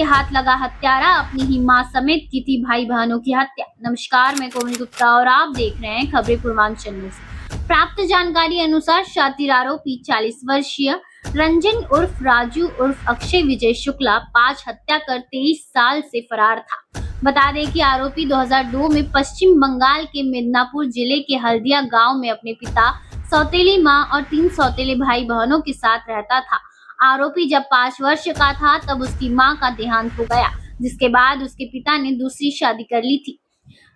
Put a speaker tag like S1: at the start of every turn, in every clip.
S1: के हाथ लगा हत्यारा, अपनी ही मां समेत की थी भाई बहनों की हत्या। नमस्कार, मैं कोमल गुप्ता और आप देख रहे हैं खबरें पूर्वांचल न्यूज। प्राप्त जानकारी अनुसार शातिर आरोपी 40 वर्षीय रंजन उर्फ राजू उर्फ अक्षय विजय शुक्ला 5 हत्या कर 23 साल से फरार था। बता दें कि आरोपी 2002 में पश्चिम बंगाल के मिदनापुर जिले के हल्दिया गांव में अपने पिता, सौतेली मां और 3 सौतेले भाई बहनों के साथ रहता था। आरोपी जब 5 वर्ष का था तब उसकी मां का देहांत हो गया, जिसके बाद उसके पिता ने दूसरी शादी कर ली थी।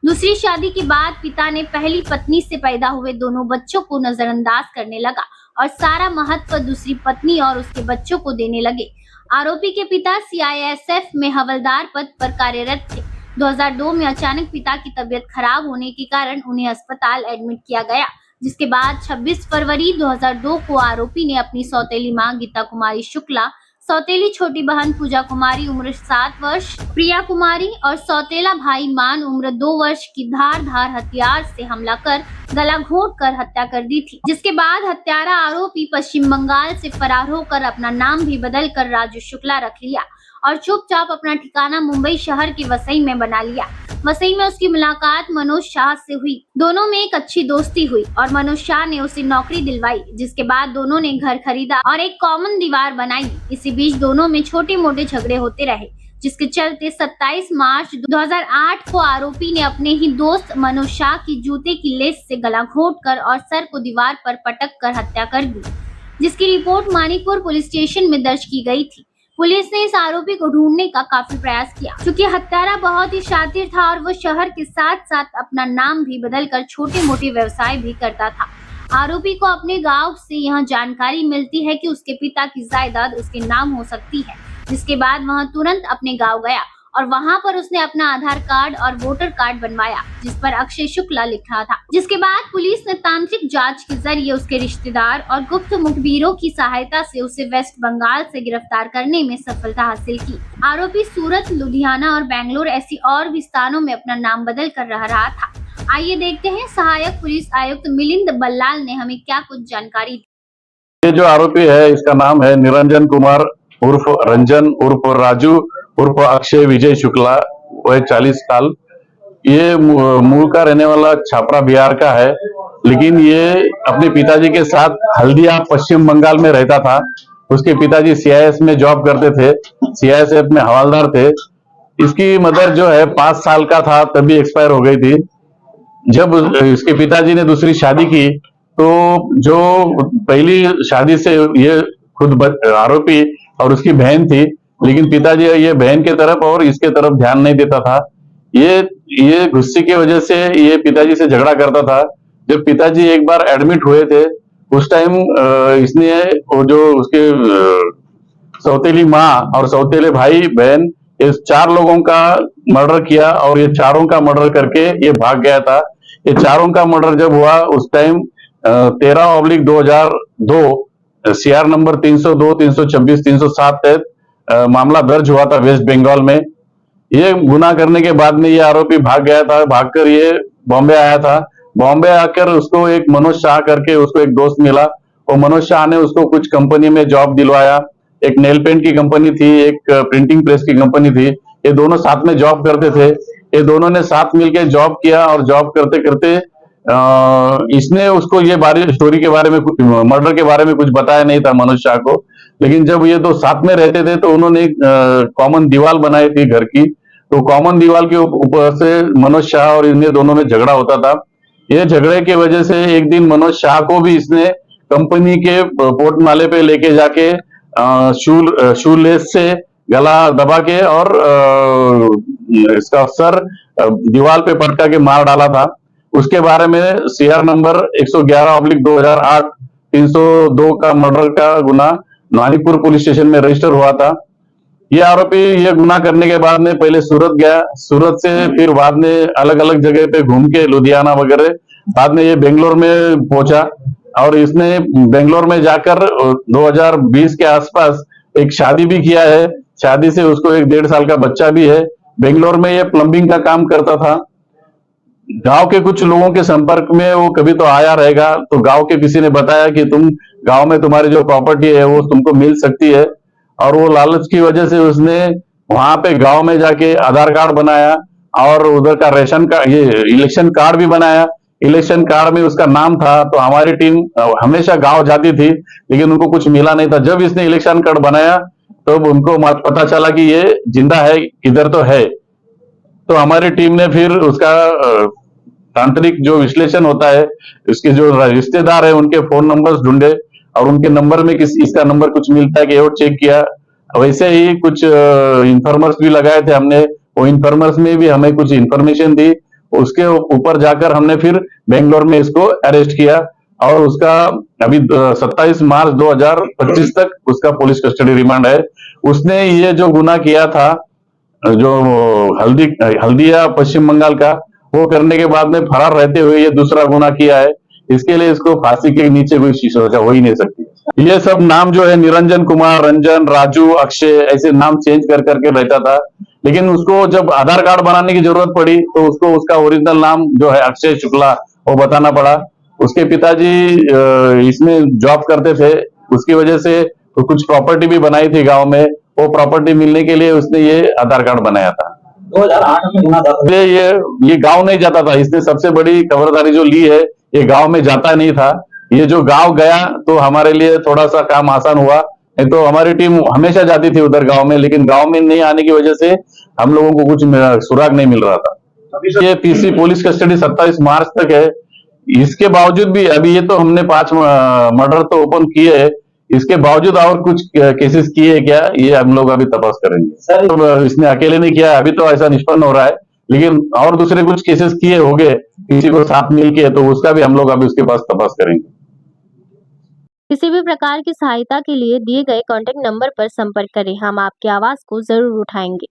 S1: दूसरी शादी के बाद पिता ने पहली पत्नी से पैदा हुए दोनों बच्चों को नजरअंदाज करने लगा और सारा महत्व दूसरी पत्नी और उसके बच्चों को देने लगे। आरोपी के पिता सीआईएसएफ में हवलदार पद पर कार्यरत थे। 2002 में अचानक पिता की तबीयत खराब होने के कारण उन्हें अस्पताल एडमिट किया गया, जिसके बाद 26 फरवरी 2002 को आरोपी ने अपनी सौतेली मां गीता कुमारी शुक्ला, सौतेली छोटी बहन पूजा कुमारी उम्र 7 वर्ष, प्रिया कुमारी और सौतेला भाई मान उम्र 2 वर्ष की धार हथियार से हमला कर गला घोंट कर हत्या कर दी थी। जिसके बाद हत्यारा आरोपी पश्चिम बंगाल से फरार होकर अपना नाम भी बदल कर राजू शुक्ला रख लिया और चुपचाप अपना ठिकाना मुंबई शहर के वसई में बना लिया। वसई में उसकी मुलाकात मनोज शाह से हुई। दोनों में एक अच्छी दोस्ती हुई और मनोज शाह ने उसे नौकरी दिलवाई, जिसके बाद दोनों ने घर खरीदा और एक कॉमन दीवार बनाई। इसी बीच दोनों में छोटे मोटे झगड़े होते रहे, जिसके चलते 27 मार्च 2008 को आरोपी ने अपने ही दोस्त मनोज शाह की जूते की लेस से गला घोंटकर और सर को दीवार पर पटक कर हत्या कर दी, जिसकी रिपोर्ट मानिकपुर पुलिस स्टेशन में दर्ज की गई थी। पुलिस ने इस आरोपी को ढूंढने का काफी प्रयास किया, क्योंकि हत्यारा बहुत ही शातिर था और वो शहर के साथ साथ अपना नाम भी बदलकर छोटे मोटे व्यवसाय भी करता था। आरोपी को अपने गांव से यह जानकारी मिलती है कि उसके पिता की जायदाद उसके नाम हो सकती है, जिसके बाद वह तुरंत अपने गांव गया और वहां पर उसने अपना आधार कार्ड और वोटर कार्ड बनवाया, जिस पर अक्षय शुक्ला लिखा था। जिसके बाद पुलिस ने तांत्रिक जांच के जरिए उसके रिश्तेदार और गुप्त मुखबिरों की सहायता से उसे वेस्ट बंगाल से गिरफ्तार करने में सफलता हासिल की। आरोपी सूरत, लुधियाना और बेंगलुरु ऐसी और भी स्थानों में अपना नाम बदल कर रह रहा था। आइए देखते हैं सहायक पुलिस आयुक्त मिलिंद बल्लाल ने हमें क्या कुछ जानकारी दी।
S2: ये जो आरोपी है इसका नाम है निरंजन कुमार उर्फ रंजन उर्फ राजू उर्फ अक्षय विजय शुक्ला, वह 40 साल। ये मूल का रहने वाला छापरा बिहार का है, लेकिन ये अपने पिताजी के साथ हल्दिया पश्चिम बंगाल में रहता था। उसके पिताजी सीआईएस में जॉब करते थे, सीआईएसएफ में हवलदार थे। इसकी मदर जो है 5 साल का था तभी एक्सपायर हो गई थी। जब इसके पिताजी ने दूसरी शादी की तो जो पहली शादी से ये खुद आरोपी और उसकी बहन थी, लेकिन पिताजी ये बहन के तरफ और इसके तरफ ध्यान नहीं देता था। ये गुस्से की वजह से ये पिताजी से झगड़ा करता था। जब पिताजी एक बार एडमिट हुए थे उस टाइम इसने वो जो उसके सौतेली माँ और सौतेले भाई बहन, इस 4 लोगों का मर्डर किया और ये चारों का मर्डर करके ये भाग गया था। ये चारों का मर्डर जब हुआ उस टाइम 13/2002 सीआर नंबर 302, 326, 307 तहत मामला दर्ज हुआ था वेस्ट बंगाल में। ये गुनाह करने के बाद में ये आरोपी भाग गया था। भागकर ये बॉम्बे आया था। बॉम्बे आकर उसको एक मनोज शाह करके उसको एक दोस्त मिला। वो मनोज शाह ने उसको कुछ कंपनी में जॉब दिलवाया। एक नेल पेंट की कंपनी थी, एक प्रिंटिंग प्रेस की कंपनी थी। ये दोनों साथ में जॉब करते थे। ये दोनों ने साथ मिलकर जॉब किया और जॉब करते करते इसने उसको ये स्टोरी के बारे में, मर्डर के बारे में कुछ बताया नहीं था मनोज शाह को। लेकिन जब ये दो साथ में रहते थे तो उन्होंने एक कॉमन दीवार बनाई थी घर की। तो कॉमन दीवार के ऊपर से मनोज शाह और इन्हें दोनों में झगड़ा होता था। ये झगड़े की वजह से एक दिन मनोज शाह को भी इसने कंपनी के पोर्ट माले पे लेके जाके शू लेस से गला दबा के और इसका सर दीवार पे पटका के मार डाला था। उसके बारे में सीआर नंबर 111/2008 302 का मर्डर का गुना मानिकपुर पुलिस स्टेशन में रजिस्टर हुआ था। ये आरोपी ये गुनाह करने के बाद में पहले सूरत गया, सूरत से फिर बाद में अलग अलग जगह पे घूम के लुधियाना वगैरह, बाद में ये बेंगलोर में पहुंचा और इसने बेंगलोर में जाकर 2020 के आसपास एक शादी भी किया है। शादी से उसको एक 1.5 साल का बच्चा भी है। बेंगलोर में ये प्लम्बिंग का काम करता था। गांव के कुछ लोगों के संपर्क में वो कभी तो आया रहेगा, तो गांव के किसी ने बताया कि तुम गांव में तुम्हारी जो प्रॉपर्टी है वो तुमको मिल सकती है, और वो लालच की वजह से उसने वहां पे गांव में जाके आधार कार्ड बनाया और उधर का रेशन का ये इलेक्शन कार्ड भी बनाया। इलेक्शन कार्ड में उसका नाम था, तो हमारी टीम हमेशा गांव जाती थी, लेकिन उनको कुछ मिला नहीं था। जब इसने इलेक्शन कार्ड बनाया तो उनको पता चला कि ये जिंदा है, इधर तो है। तो हमारी टीम ने फिर उसका तांत्रिक जो विश्लेषण होता है, इसके जो रिश्तेदार है उनके फोन नंबर्स ढूंढे और उनके नंबर में इसका नंबर कुछ मिलता है कि और चेक किया। वैसे ही कुछ इन्फॉर्मर्स भी लगाए थे हमने, वो इन्फॉर्मर्स में भी हमें कुछ इन्फॉर्मेशन दी। उसके ऊपर जाकर हमने फिर बेंगलोर में इसको अरेस्ट किया और उसका अभी 27 मार्च 2025 तक उसका पुलिस कस्टडी रिमांड है। उसने ये जो गुनाह किया था, जो हल्दिया पश्चिम बंगाल का, वो करने के बाद में फरार रहते हुए ये दूसरा गुनाह किया है। इसके लिए इसको फांसी के नीचे कोई सजा हो ही नहीं सकती। ये सब नाम जो है निरंजन कुमार, रंजन, राजू, अक्षय, ऐसे नाम चेंज कर करके रहता था। लेकिन उसको जब आधार कार्ड बनाने की जरूरत पड़ी तो उसको उसका ओरिजिनल नाम जो है अक्षय शुक्ला वो बताना पड़ा। उसके पिताजी इसमें जॉब करते थे, उसकी वजह से तो कुछ प्रॉपर्टी भी बनाई थी गांव में। वो प्रॉपर्टी मिलने के लिए उसने ये आधार कार्ड बनाया था।
S3: 2008 में गुना था।
S2: ये गांव नहीं जाता था। इसने सबसे बड़ी खबरदारी जो ली है, ये गांव में जाता नहीं था। ये जो गांव गया तो हमारे लिए थोड़ा सा काम आसान हुआ, नहीं तो हमारी टीम हमेशा जाती थी उधर गांव में, लेकिन गांव में नहीं आने की वजह से हम लोगों को कुछ सुराग नहीं मिल रहा था। ये पीसी पुलिस कस्टडी 27 मार्च तक है। इसके बावजूद भी अभी ये तो हमने 5 मर्डर तो ओपन किए है, इसके बावजूद और कुछ केसेस किए क्या, ये हम लोग अभी तपास करेंगे।
S3: सर
S2: तो इसने अकेले नहीं किया, अभी तो ऐसा निष्पन्न हो रहा है, लेकिन और दूसरे कुछ केसेस किए होंगे किसी को साथ मिलके, तो उसका भी हम लोग अभी उसके पास तपास करेंगे।
S4: किसी भी प्रकार की सहायता के लिए दिए गए कॉन्टैक्ट नंबर पर संपर्क करें, हम आपकी आवाज को जरूर उठाएंगे।